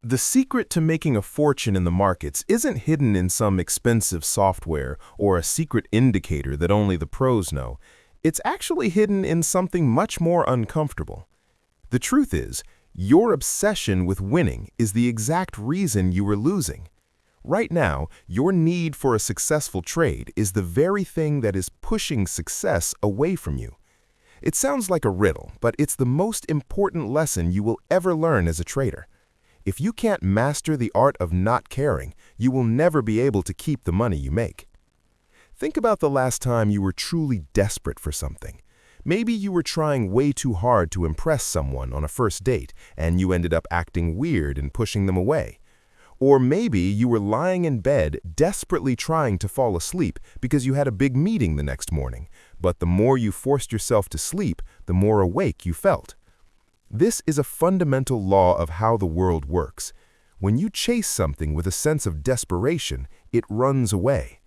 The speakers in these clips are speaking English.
The secret to making a fortune in the markets isn't hidden in some expensive software or a secret indicator that only the pros know. It's actually hidden in something much more uncomfortable. The truth is, your obsession with winning is the exact reason you are losing. Right now, your need for a successful trade is the very thing that is pushing success away from you. It sounds like a riddle, but it's the most important lesson you will ever learn as a trader. If you can't master the art of not caring, you will never be able to keep the money you make. Think about the last time you were truly desperate for something. Maybe you were trying way too hard to impress someone on a first date, and you ended up acting weird and pushing them away. Or maybe you were lying in bed desperately trying to fall asleep because you had a big meeting the next morning, but the more you forced yourself to sleep, the more awake you felt. This is a fundamental law of how the world works. When you chase something with a sense of desperation, it runs away.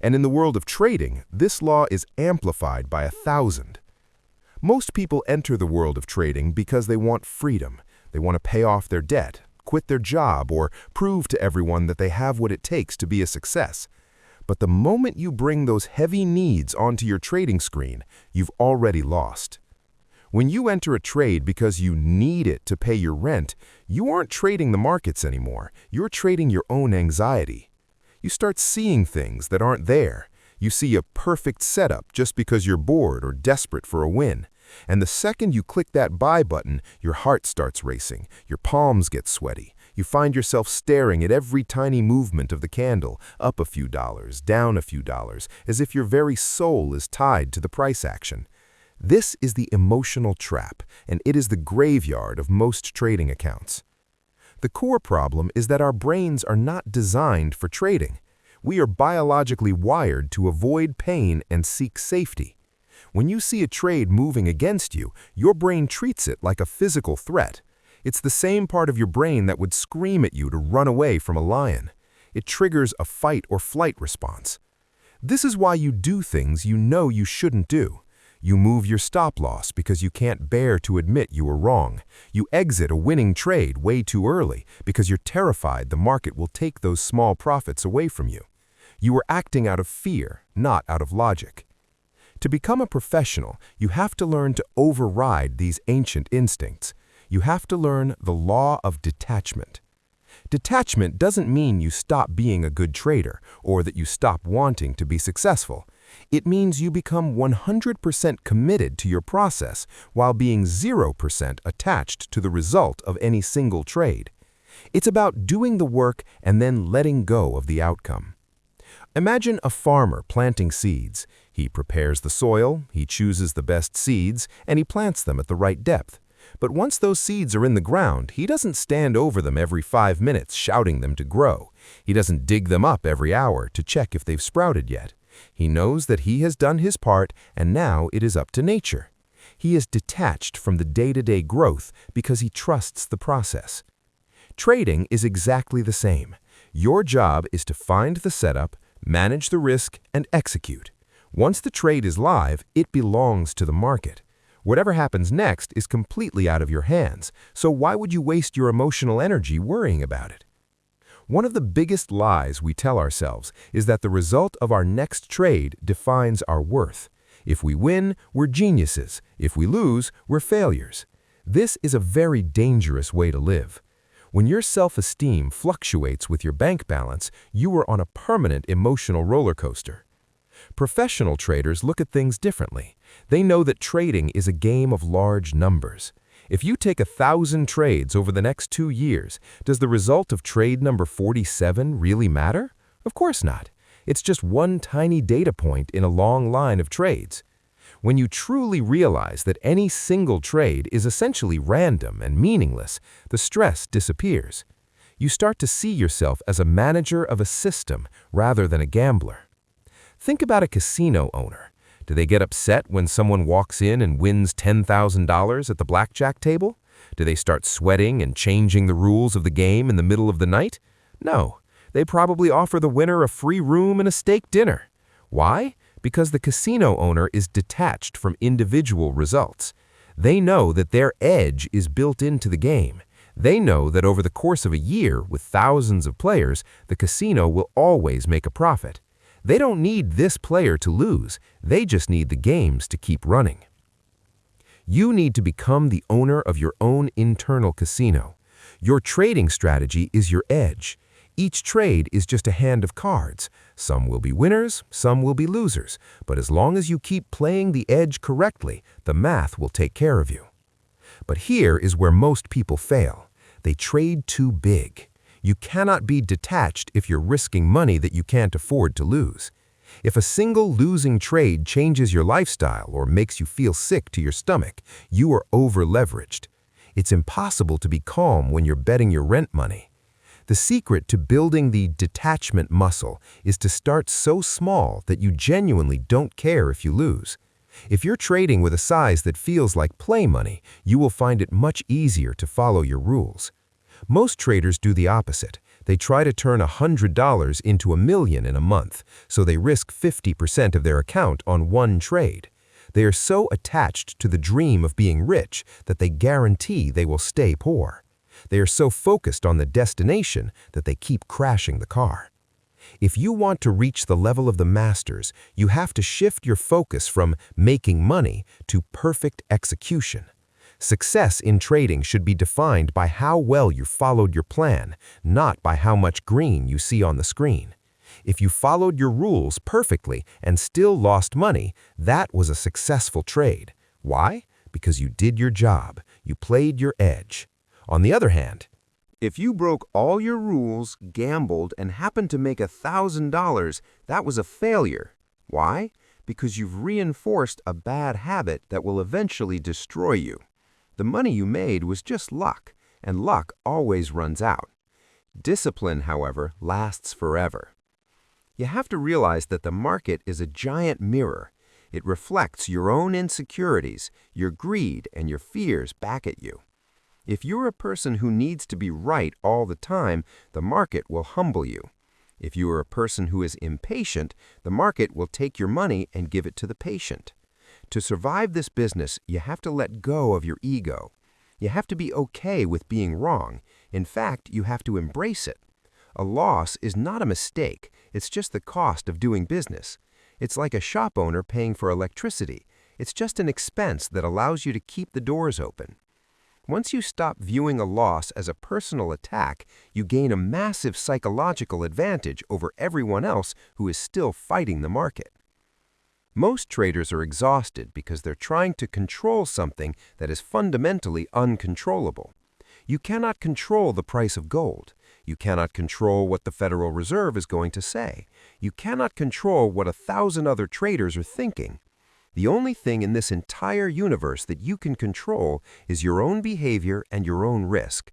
And in the world of trading, this law is amplified by 1,000. Most people enter the world of trading because they want freedom. They want to pay off their debt, quit their job, or prove to everyone that they have what it takes to be a success. But the moment you bring those heavy needs onto your trading screen, you've already lost. When you enter a trade because you need it to pay your rent, you aren't trading the markets anymore. You're trading your own anxiety. You start seeing things that aren't there. You see a perfect setup just because you're bored or desperate for a win. And the second you click that buy button, your heart starts racing. Your palms get sweaty. You find yourself staring at every tiny movement of the candle, up a few dollars, down a few dollars, as if your very soul is tied to the price action. This is the emotional trap, and it is the graveyard of most trading accounts. The core problem is that our brains are not designed for trading. We are biologically wired to avoid pain and seek safety. When you see a trade moving against you, your brain treats it like a physical threat. It's the same part of your brain that would scream at you to run away from a lion. It triggers a fight or flight response. This is why you do things you know you shouldn't do. You move your stop loss because you can't bear to admit you were wrong. You exit a winning trade way too early because you're terrified the market will take those small profits away from you. You are acting out of fear, not out of logic. To become a professional, you have to learn to override these ancient instincts. You have to learn the law of detachment. Detachment doesn't mean you stop being a good trader or that you stop wanting to be successful. It means you become 100% committed to your process while being 0% attached to the result of any single trade. It's about doing the work and then letting go of the outcome. Imagine a farmer planting seeds. He prepares the soil, he chooses the best seeds, and he plants them at the right depth. But once those seeds are in the ground, he doesn't stand over them every 5 minutes shouting them to grow. He doesn't dig them up every hour to check if they've sprouted yet. He knows that he has done his part and now it is up to nature. He is detached from the day-to-day growth because he trusts the process. Trading is exactly the same. Your job is to find the setup, manage the risk, and execute. Once the trade is live, it belongs to the market. Whatever happens next is completely out of your hands, so why would you waste your emotional energy worrying about it? One of the biggest lies we tell ourselves is that the result of our next trade defines our worth. If we win, we're geniuses. If we lose, we're failures. This is a very dangerous way to live. When your self-esteem fluctuates with your bank balance, you are on a permanent emotional roller coaster. Professional traders look at things differently. They know that trading is a game of large numbers. If you take 1,000 trades over the next 2 years, does the result of trade number 47 really matter? Of course not. It's just one tiny data point in a long line of trades. When you truly realize that any single trade is essentially random and meaningless, the stress disappears. You start to see yourself as a manager of a system rather than a gambler. Think about a casino owner. Do they get upset when someone walks in and wins $10,000 at the blackjack table? Do they start sweating and changing the rules of the game in the middle of the night? No, they probably offer the winner a free room and a steak dinner. Why? Because the casino owner is detached from individual results. They know that their edge is built into the game. They know that over the course of a year, with thousands of players, the casino will always make a profit. They don't need this player to lose, they just need the games to keep running. You need to become the owner of your own internal casino. Your trading strategy is your edge. Each trade is just a hand of cards. Some will be winners, some will be losers, but as long as you keep playing the edge correctly, the math will take care of you. But here is where most people fail. They trade too big. You cannot be detached if you're risking money that you can't afford to lose. If a single losing trade changes your lifestyle or makes you feel sick to your stomach, you are over-leveraged. It's impossible to be calm when you're betting your rent money. The secret to building the detachment muscle is to start so small that you genuinely don't care if you lose. If you're trading with a size that feels like play money, you will find it much easier to follow your rules. Most traders do the opposite. They try to turn $100 into $1 million in a month, so they risk 50% of their account on one trade. They are so attached to the dream of being rich that they guarantee they will stay poor. They are so focused on the destination that they keep crashing the car. If you want to reach the level of the masters, you have to shift your focus from making money to perfect execution. Success in trading should be defined by how well you followed your plan, not by how much green you see on the screen. If you followed your rules perfectly and still lost money, that was a successful trade. Why? Because you did your job. You played your edge. On the other hand, if you broke all your rules, gambled, and happened to make $1,000, that was a failure. Why? Because you've reinforced a bad habit that will eventually destroy you. The money you made was just luck, and luck always runs out. Discipline, however, lasts forever. You have to realize that the market is a giant mirror. It reflects your own insecurities, your greed, and your fears back at you. If you're a person who needs to be right all the time, the market will humble you. If you are a person who is impatient, the market will take your money and give it to the patient. To survive this business, you have to let go of your ego. You have to be okay with being wrong. In fact, you have to embrace it. A loss is not a mistake. It's just the cost of doing business. It's like a shop owner paying for electricity. It's just an expense that allows you to keep the doors open. Once you stop viewing a loss as a personal attack, you gain a massive psychological advantage over everyone else who is still fighting the market. Most traders are exhausted because they're trying to control something that is fundamentally uncontrollable. You cannot control the price of gold. You cannot control what the Federal Reserve is going to say. You cannot control what 1,000 other traders are thinking. The only thing in this entire universe that you can control is your own behavior and your own risk.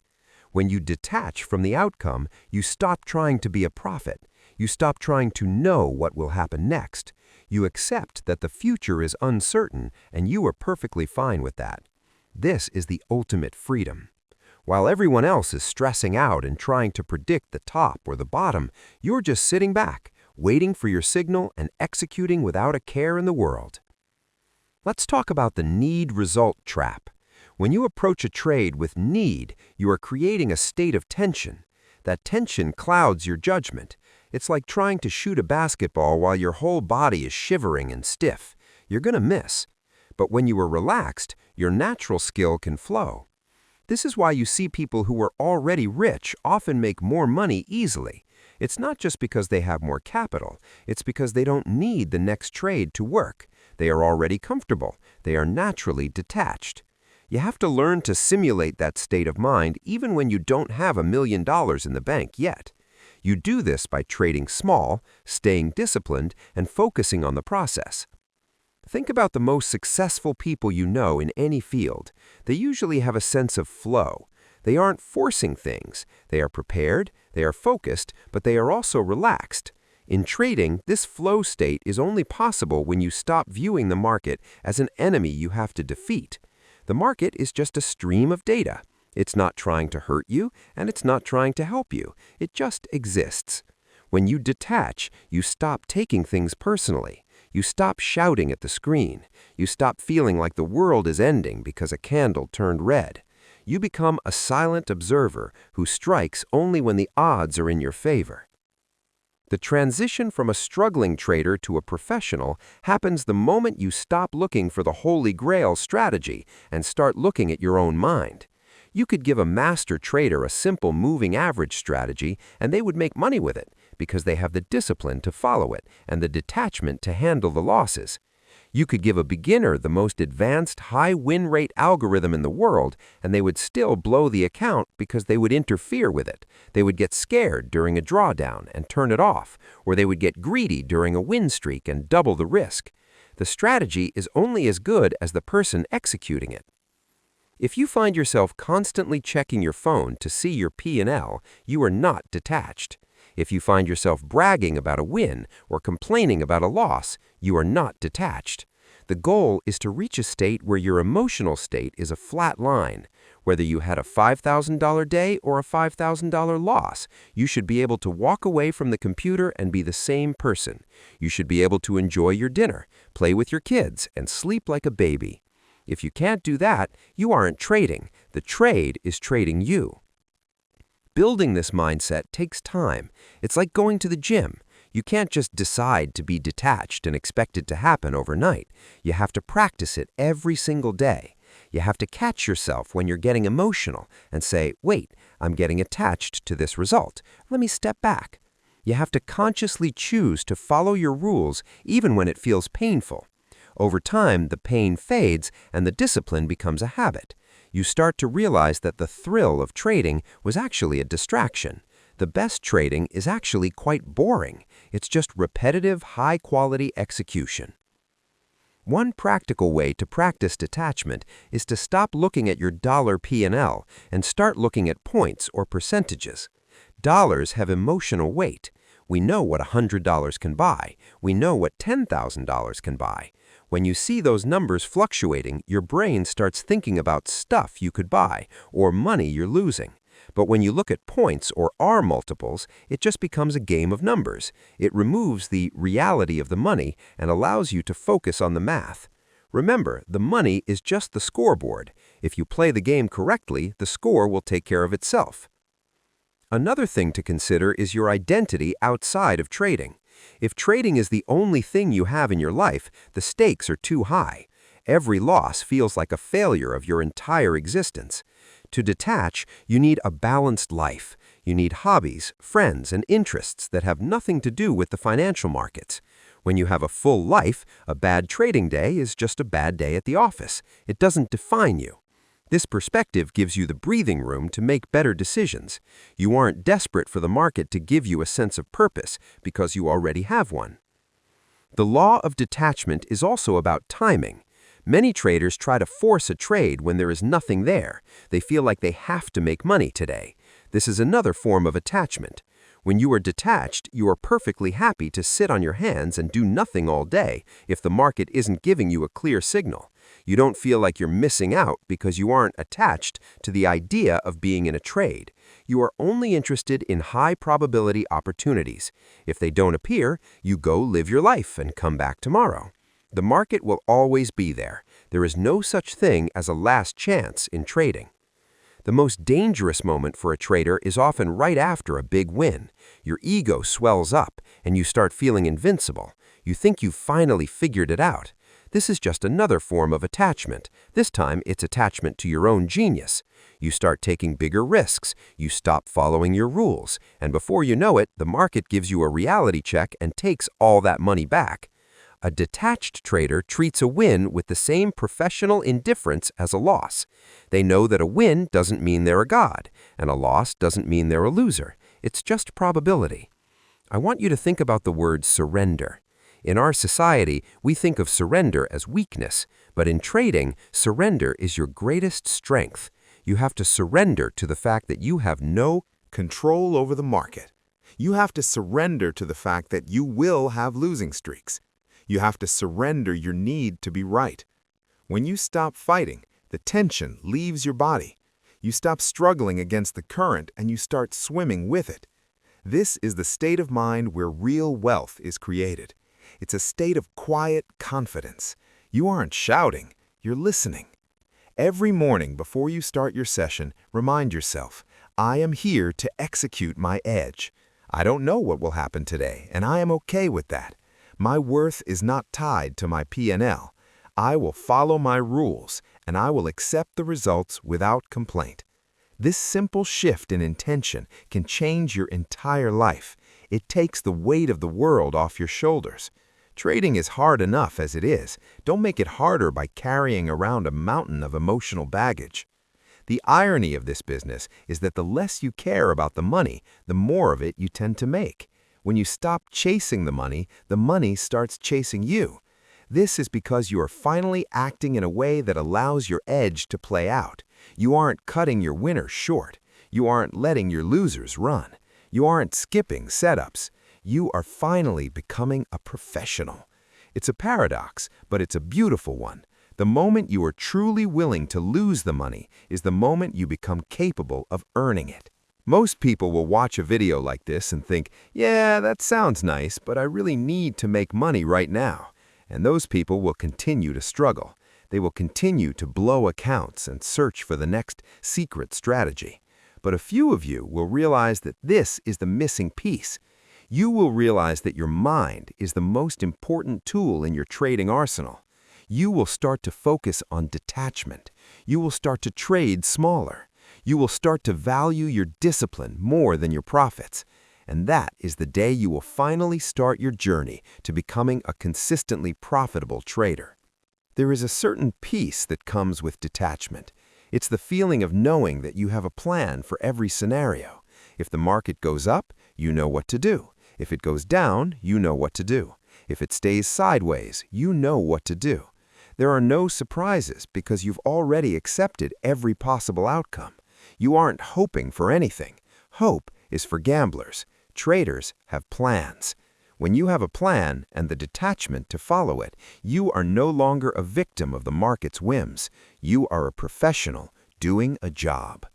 When you detach from the outcome, you stop trying to be a prophet. You stop trying to know what will happen next. You accept that the future is uncertain, and you are perfectly fine with that. This is the ultimate freedom. While everyone else is stressing out and trying to predict the top or the bottom, you're just sitting back, waiting for your signal and executing without a care in the world. Let's talk about the need-result trap. When you approach a trade with need, you are creating a state of tension. That tension clouds your judgment. It's like trying to shoot a basketball while your whole body is shivering and stiff. You're going to miss. But when you are relaxed, your natural skill can flow. This is why you see people who are already rich often make more money easily. It's not just because they have more capital. It's because they don't need the next trade to work. They are already comfortable. They are naturally detached. You have to learn to simulate that state of mind even when you don't have $1 million in the bank yet. You do this by trading small, staying disciplined, and focusing on the process. Think about the most successful people you know in any field. They usually have a sense of flow. They aren't forcing things. They are prepared, they are focused, but they are also relaxed. In trading, this flow state is only possible when you stop viewing the market as an enemy you have to defeat. The market is just a stream of data. It's not trying to hurt you, and it's not trying to help you. It just exists. When you detach, you stop taking things personally. You stop shouting at the screen. You stop feeling like the world is ending because a candle turned red. You become a silent observer who strikes only when the odds are in your favor. The transition from a struggling trader to a professional happens the moment you stop looking for the Holy Grail strategy and start looking at your own mind. You could give a master trader a simple moving average strategy and they would make money with it because they have the discipline to follow it and the detachment to handle the losses. You could give a beginner the most advanced high win rate algorithm in the world and they would still blow the account because they would interfere with it. They would get scared during a drawdown and turn it off, or they would get greedy during a win streak and double the risk. The strategy is only as good as the person executing it. If you find yourself constantly checking your phone to see your P&L, you are not detached. If you find yourself bragging about a win or complaining about a loss, you are not detached. The goal is to reach a state where your emotional state is a flat line. Whether you had a $5,000 day or a $5,000 loss, you should be able to walk away from the computer and be the same person. You should be able to enjoy your dinner, play with your kids, and sleep like a baby. If you can't do that, you aren't trading. The trade is trading you. Building this mindset takes time. It's like going to the gym. You can't just decide to be detached and expect it to happen overnight. You have to practice it every single day. You have to catch yourself when you're getting emotional and say, wait, I'm getting attached to this result. Let me step back. You have to consciously choose to follow your rules even when it feels painful. Over time, the pain fades and the discipline becomes a habit. You start to realize that the thrill of trading was actually a distraction. The best trading is actually quite boring. It's just repetitive, high-quality execution. One practical way to practice detachment is to stop looking at your dollar P&L and start looking at points or percentages. Dollars have emotional weight. We know what $100 can buy. We know what $10,000 can buy. When you see those numbers fluctuating, your brain starts thinking about stuff you could buy or money you're losing. But when you look at points or R multiples, it just becomes a game of numbers. It removes the reality of the money and allows you to focus on the math. Remember, the money is just the scoreboard. If you play the game correctly, the score will take care of itself. Another thing to consider is your identity outside of trading. If trading is the only thing you have in your life, the stakes are too high. Every loss feels like a failure of your entire existence. To detach, you need a balanced life. You need hobbies, friends, and interests that have nothing to do with the financial markets. When you have a full life, a bad trading day is just a bad day at the office. It doesn't define you. This perspective gives you the breathing room to make better decisions. You aren't desperate for the market to give you a sense of purpose because you already have one. The law of detachment is also about timing. Many traders try to force a trade when there is nothing there. They feel like they have to make money today. This is another form of attachment. When you are detached, you are perfectly happy to sit on your hands and do nothing all day if the market isn't giving you a clear signal. You don't feel like you're missing out because you aren't attached to the idea of being in a trade. You are only interested in high-probability opportunities. If they don't appear, you go live your life and come back tomorrow. The market will always be there. There is no such thing as a last chance in trading. The most dangerous moment for a trader is often right after a big win. Your ego swells up and you start feeling invincible. You think you've finally figured it out. This is just another form of attachment. This time, it's attachment to your own genius. You start taking bigger risks. You stop following your rules. And before you know it, the market gives you a reality check and takes all that money back. A detached trader treats a win with the same professional indifference as a loss. They know that a win doesn't mean they're a god, and a loss doesn't mean they're a loser. It's just probability. I want you to think about the word surrender. In our society, we think of surrender as weakness, but in trading, surrender is your greatest strength. You have to surrender to the fact that you have no Control over the market. You have to surrender to the fact that you will have losing streaks. You have to surrender your need to be right. When you stop fighting, the tension leaves your body. You stop struggling against the current and you start swimming with it. This is the state of mind where real wealth is created. It's a state of quiet confidence. You aren't shouting, you're listening. Every morning before you start your session, remind yourself, I am here to execute my edge. I don't know what will happen today, and I am okay with that. My worth is not tied to my P&L. I will follow my rules, and I will accept the results without complaint. This simple shift in intention can change your entire life. It takes the weight of the world off your shoulders. Trading is hard enough as it is. Don't make it harder by carrying around a mountain of emotional baggage. The irony of this business is that the less you care about the money, the more of it you tend to make. When you stop chasing the money starts chasing you. This is because you are finally acting in a way that allows your edge to play out. You aren't cutting your winners short. You aren't letting your losers run. You aren't skipping setups. You are finally becoming a professional. It's a paradox, but it's a beautiful one. The moment you are truly willing to lose the money is the moment you become capable of earning it. Most people will watch a video like this and think, yeah, that sounds nice, but I really need to make money right now. And those people will continue to struggle. They will continue to blow accounts and search for the next secret strategy. But a few of you will realize that this is the missing piece. You will realize that your mind is the most important tool in your trading arsenal. You will start to focus on detachment. You will start to trade smaller. You will start to value your discipline more than your profits. And that is the day you will finally start your journey to becoming a consistently profitable trader. There is a certain peace that comes with detachment. It's the feeling of knowing that you have a plan for every scenario. If the market goes up, you know what to do. If it goes down, you know what to do. If it stays sideways, you know what to do. There are no surprises because you've already accepted every possible outcome. You aren't hoping for anything. Hope is for gamblers. Traders have plans. When you have a plan and the detachment to follow it, you are no longer a victim of the market's whims. You are a professional doing a job.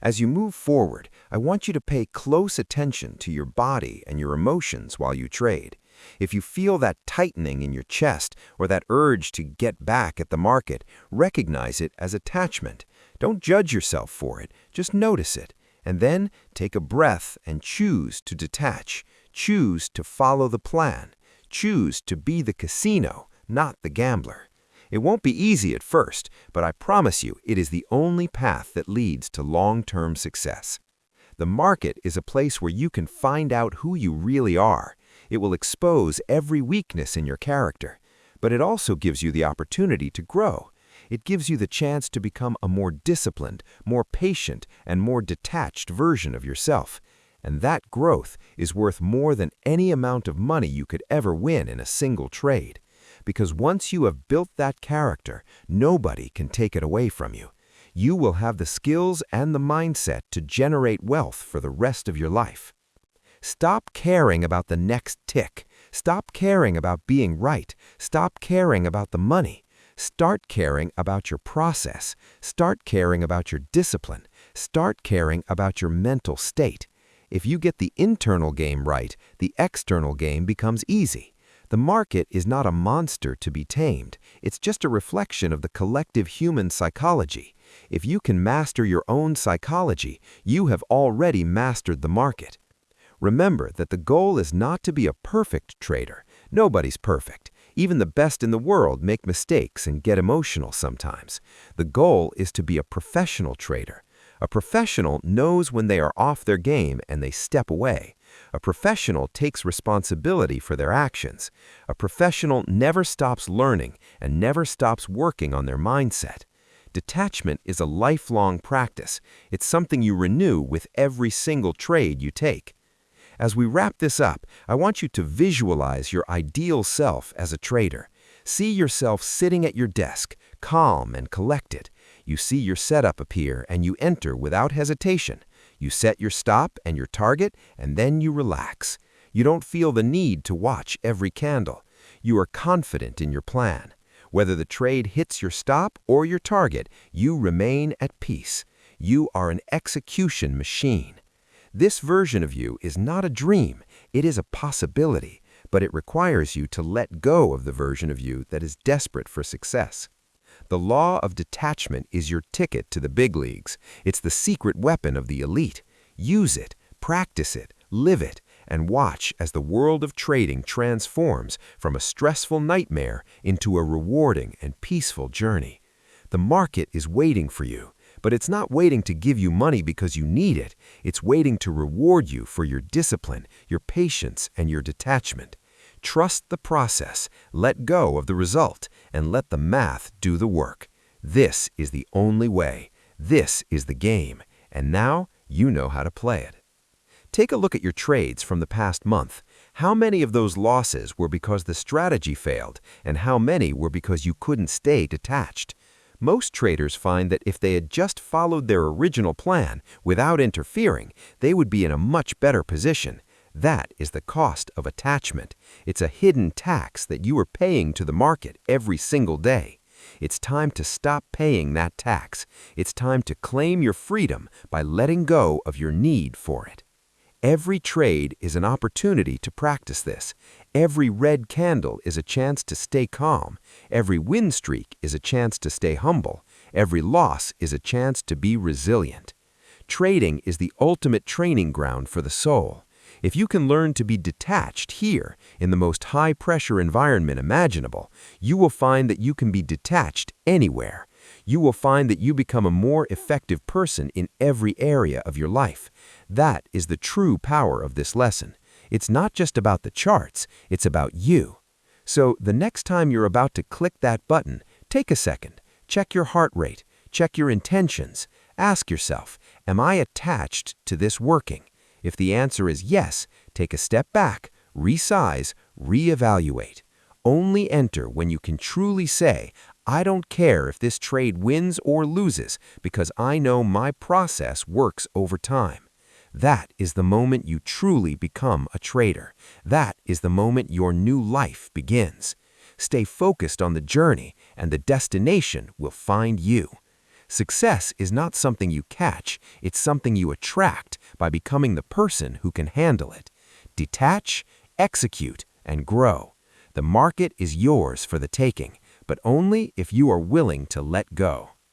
As you move forward, I want you to pay close attention to your body and your emotions while you trade. If you feel that tightening in your chest or that urge to get back at the market, recognize it as attachment. Don't judge yourself for it, just notice it. And then take a breath and choose to detach. Choose to follow the plan. Choose to be the casino, not the gambler. It won't be easy at first, but I promise you it is the only path that leads to long-term success. The market is a place where you can find out who you really are. It will expose every weakness in your character, but it also gives you the opportunity to grow. It gives you the chance to become a more disciplined, more patient, and more detached version of yourself. And that growth is worth more than any amount of money you could ever win in a single trade. Because once you have built that character, nobody can take it away from you. You will have the skills and the mindset to generate wealth for the rest of your life. Stop caring about the next tick. Stop caring about being right. Stop caring about the money. Start caring about your process. Start caring about your discipline. Start caring about your mental state. If you get the internal game right, the external game becomes easy. The market is not a monster to be tamed. It's just a reflection of the collective human psychology. If you can master your own psychology, you have already mastered the market. Remember that the goal is not to be a perfect trader. Nobody's perfect. Even the best in the world make mistakes and get emotional sometimes. The goal is to be a professional trader. A professional knows when they are off their game and they step away. A professional takes responsibility for their actions. A professional never stops learning and never stops working on their mindset. Detachment is a lifelong practice. It's something you renew with every single trade you take. As we wrap this up, I want you to visualize your ideal self as a trader. See yourself sitting at your desk, calm and collected. You see your setup appear and you enter without hesitation. You set your stop and your target, and then you relax. You don't feel the need to watch every candle. You are confident in your plan. Whether the trade hits your stop or your target, you remain at peace. You are an execution machine. This version of you is not a dream. It is a possibility, but it requires you to let go of the version of you that is desperate for success. The law of detachment is your ticket to the big leagues. It's the secret weapon of the elite. Use it, practice it, live it, and watch as the world of trading transforms from a stressful nightmare into a rewarding and peaceful journey. The market is waiting for you, but it's not waiting to give you money because you need it. It's waiting to reward you for your discipline, your patience, and your detachment. Trust the process, let go of the result, and let the math do the work. This is the only way. This is the game, and now you know how to play it. Take a look at your trades from the past month. How many of those losses were because the strategy failed, and how many were because you couldn't stay detached? Most traders find that if they had just followed their original plan without interfering, they would be in a much better position. That is the cost of attachment. It's a hidden tax that you are paying to the market every single day. It's time to stop paying that tax. It's time to claim your freedom by letting go of your need for it. Every trade is an opportunity to practice this. Every red candle is a chance to stay calm. Every win streak is a chance to stay humble. Every loss is a chance to be resilient. Trading is the ultimate training ground for the soul. If you can learn to be detached here, in the most high-pressure environment imaginable, you will find that you can be detached anywhere. You will find that you become a more effective person in every area of your life. That is the true power of this lesson. It's not just about the charts, it's about you. So the next time you're about to click that button, take a second, check your heart rate, check your intentions. Ask yourself, am I attached to this working? If the answer is yes, take a step back, resize, reevaluate. Only enter when you can truly say, I don't care if this trade wins or loses because I know my process works over time. That is the moment you truly become a trader. That is the moment your new life begins. Stay focused on the journey and the destination will find you. Success is not something you catch, it's something you attract by becoming the person who can handle it. Detach, execute, and grow. The market is yours for the taking, but only if you are willing to let go.